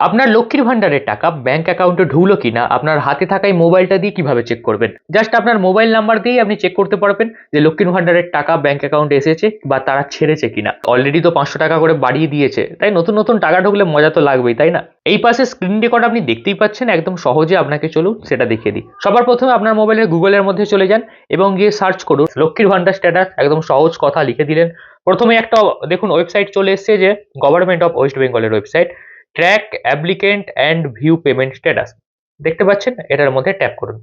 আপনার লক্ষ্মীর ভান্ডারের টাকা ব্যাংক অ্যাকাউন্টে ঢুকলো কিনা আপনার হাতে থাকা এই মোবাইলটা দিয়ে কিভাবে চেক করবেন? জাস্ট আপনার মোবাইল নাম্বার দিয়েই আপনি চেক করতে পারবেন যে লক্ষ্মীর ভান্ডারের টাকা ব্যাংক অ্যাকাউন্টে এসেছে বা তারা ছেড়েছে কিনা। অলরেডি তো 500 টাকা করে বাড়িয়ে দিয়েছে, তাই নতুন নতুন টাকা ঢুকলে মজা তো লাগবেই, তাই না? এই পাশে স্ক্রিন রেকর্ড আপনি দেখতেই পাচ্ছেন, একদম সহজে আপনাকে চলুন সেটা দেখিয়ে দিই। সবার প্রথমে আপনার মোবাইলের গুগলের মধ্যে চলে যান এবং গিয়ে সার্চ করুন লক্ষ্মীর ভান্ডার স্ট্যাটাস। একদম সহজ কথা লিখে দিলেন। প্রথমে একটা দেখুন ওয়েবসাইট চলে এসছে, যে গভর্নমেন্ট অফ ওয়েস্ট বেঙ্গলের website, track applicant and view payment status. দেখতে পাচ্ছেন, এটার মধ্যে ট্যাপ করুন।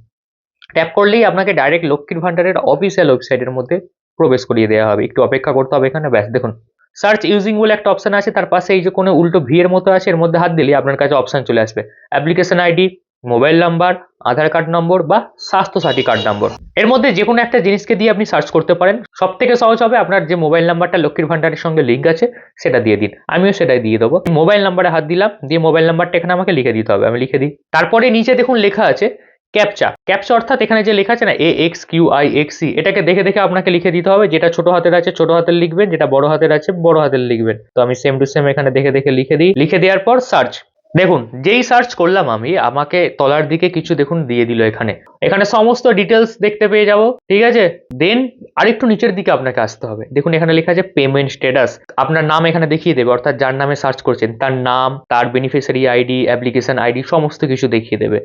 ট্যাপ করলেই আপনাকে ডাইরেক্ট লক্ষ্মীর ভান্ডারের অফিসিয়াল ওয়েবসাইটের মধ্যে প্রবেশ করিয়ে দেওয়া হবে। একটু অপেক্ষা করতে হবে এখানে। ব্যাস দেখুন, সার্চ ইউজিং বলে একটা অপশন আছে, তার পাশে এই যে কোনো উল্টো ভি এর মতো আছে, এর মধ্যে হাত দিলে আপনার কাছে অপশন চলে আসবে অ্যাপ্লিকেশন আইডি, মোবাইল নাম্বার, আধার কার্ড নম্বর বা স্বাস্থ্য সাথী কার্ড নম্বর। এর মধ্যে যে কোনো একটা জিনিসকে দিয়ে আপনি সার্চ করতে পারেন। সব থেকে সহজ হবে আপনার যে মোবাইল নাম্বারটা লক্ষ্মীর ভান্ডারের সঙ্গে লিঙ্ক আছে সেটা দিয়ে দিন। আমিও সেটাই দিয়ে দেবো। মোবাইল নাম্বারে হাত দিলাম, দিয়ে মোবাইল নাম্বারটা এখানে আমাকে লিখে দিতে হবে। আমি লিখে দিই। তারপরে নিচে দেখুন লেখা আছে ক্যাপচা। ক্যাপচা অর্থাৎ এখানে যে লেখা আছে না AXQIXC, এটাকে দেখে দেখে আপনাকে লিখে দিতে হবে। যেটা ছোট হাতের আছে ছোট হাতের লিখবেন, যেটা বড় হাতের আছে বড় হাতের লিখবেন। তো আমি সেম টু সেম এখানে দেখে দেখে লিখে দিই। লিখে দেওয়ার পর সার্চ। দেখুন, যেই সার্চ করলাম আমি, আমাকে তলার দিকে কিছু দেখুন দিয়ে দিল। এখানে এখানে সমস্ত ডিটেলস দেখতে পেয়ে যাব। ঠিক আছে, দেন আরেকটু নিচের দিকে আপনাকে আসতে হবে। দেখুন এখানে লেখা আছে পেমেন্ট স্ট্যাটাস। আপনার নাম এখানে দেখিয়ে দেবে, অর্থাৎ যার নামে সার্চ করছেন তার নাম, তার বেনিফিশিয়ারি আইডি, অ্যাপ্লিকেশন আইডি সমস্ত কিছু দেখিয়ে দেবে।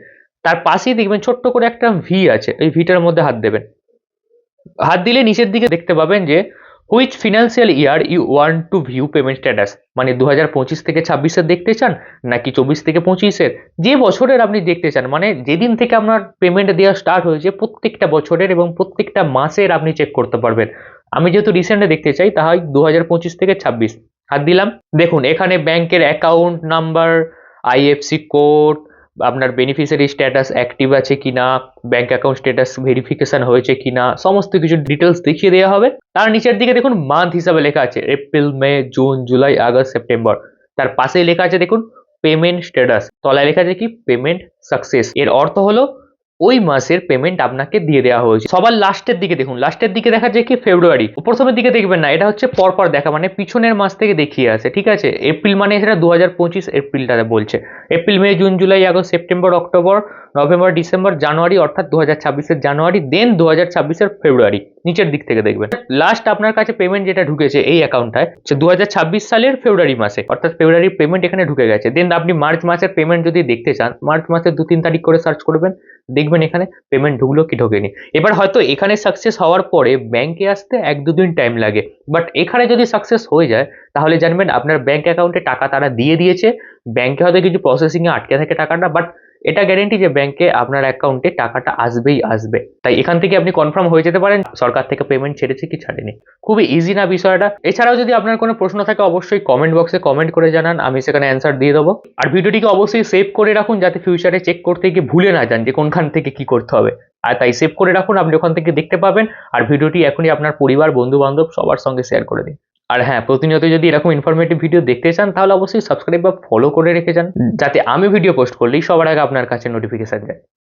তার পাশেই দেখবেন ছোট্ট করে একটা ভি আছে, ওই ভিটার মধ্যে হাত দেবেন। হাত দিলে নিচের দিকে দেখতে পাবেন যে which financial year you want to view payment status, মানে 2025 থেকে 26-এর দেখতে চান নাকি 24 থেকে 25-এর, যে বছরের আপনি দেখতে চান, মানে যেদিন থেকে আপনার পেমেন্ট দেওয়া স্টার্ট হয়েছে প্রত্যেকটা বছরের এবং প্রত্যেকটা মাসের আপনি চেক করতে পারবেন। আমি যেহেতু রিসেন্টে দেখতে চাই, তাই 2025 থেকে 26 হাত দিলাম। দেখুন এখানে ব্যাংকের অ্যাকাউন্ট নাম্বার, আইএফসি কোড, আপনার বেনিফিশিয়ারি স্ট্যাটাস অ্যাক্টিভ আছে কিনা, ব্যাংক অ্যাকাউন্ট স্ট্যাটাস ভেরিফিকেশন হয়েছে কিনা, সমস্ত কিছু ডিটেলস দেখিয়ে দেওয়া হবে। তার নিচের দিকে দেখুন মান্থ হিসাবে লেখা আছে April, May, June, July, August, September. তার পাশেই লেখা আছে দেখুন পেমেন্ট স্ট্যাটাস। তলায় লেখা আছে কি পেমেন্ট সাকসেস। এর অর্থ হলো ওই মাসের পেমেন্ট আপনাকে দিয়ে দেওয়া হয়েছে। সবার লাস্টের দিকে দেখুন, লাস্টের দিকে দেখা যায় কি ফেব্রুয়ারি। প্রথমের দিকে দেখবেন না, এটা হচ্ছে পরপর দেখা, মানে পিছনের মাস থেকে দেখিয়ে আছে। ঠিক আছে, এপ্রিল মানে সেটা 2025 এপ্রিলটা বলছে। April, May, June, July, August, September, October, November, December, January, অর্থাৎ 2026-এর জানুয়ারি, দেন 2026-এর ফেব্রুয়ারি। নিচের দিক থেকে দেখবেন লাস্ট আপনার কাছে পেমেন্ট যেটা ঢুকেছে এই অ্যাকাউন্টটায় 2026 সালের ফেব্রুয়ারি মাসে, অর্থাৎ ফেব্রুয়ারির পেমেন্ট এখানে ঢুকে গেছে। দেন আপনি মার্চ মাসের পেমেন্ট যদি দেখতে চান, মার্চ মাসের 2-3 তারিখ করে সার্চ করবেন, দেখবেন এখানে পেমেন্ট ঢুকলো কি ঢোকেনি। এবার হয়তো এখানে সাকসেস হওয়ার পরে ব্যাংকে আসতে 1-2 দিন টাইম লাগে, বাট এখানে যদি সাকসেস হয়ে যায় তাহলে জানবেন আপনার ব্যাংক অ্যাকাউন্টে টাকা তারা দিয়ে দিয়েছে। ব্যাংকে হয়তো কিছু প্রসেসিং এ আটকে থাকে টাকাটা, বাট এটা গ্যারেন্টি যে ব্যাংকে আপনার অ্যাকাউন্টে টাকাটা আসবেই আসবে। তাই এখান থেকে আপনি কনফার্ম হয়ে যেতে পারেন সরকার থেকে পেমেন্ট ছেড়েছে কি ছাড়েনি। খুবই ইজি না বিষয়টা? এছাড়াও যদি আপনার কোনো প্রশ্ন থাকে অবশ্যই কমেন্ট বক্সে কমেন্ট করে জানান, আমি সেখানে অ্যান্সার দিয়ে দেবো। আর ভিডিওটিকে অবশ্যই সেভ করে রাখুন যাতে ফিউচারে চেক করতে গিয়ে ভুলে না যান যে কোনখান থেকে কি করতে হবে। আর তাই সেভ করে রাখুন, আপনি ওখান থেকে দেখতে পাবেন। আর ভিডিওটি এখনই আপনার পরিবার, বন্ধু বান্ধব সবার সঙ্গে শেয়ার করে দিন। আর হ্যাঁ, প্রতিনিয়ত যদি এরকম ইনফরমেটিভ ভিডিও দেখতে চান তাহলে অবশ্যই সাবস্ক্রাইব বা ফলো করে রেখে যান, যাতে আমি ভিডিও পোস্ট করলেই সবার আগে আপনার কাছে নোটিফিকেশন যায়।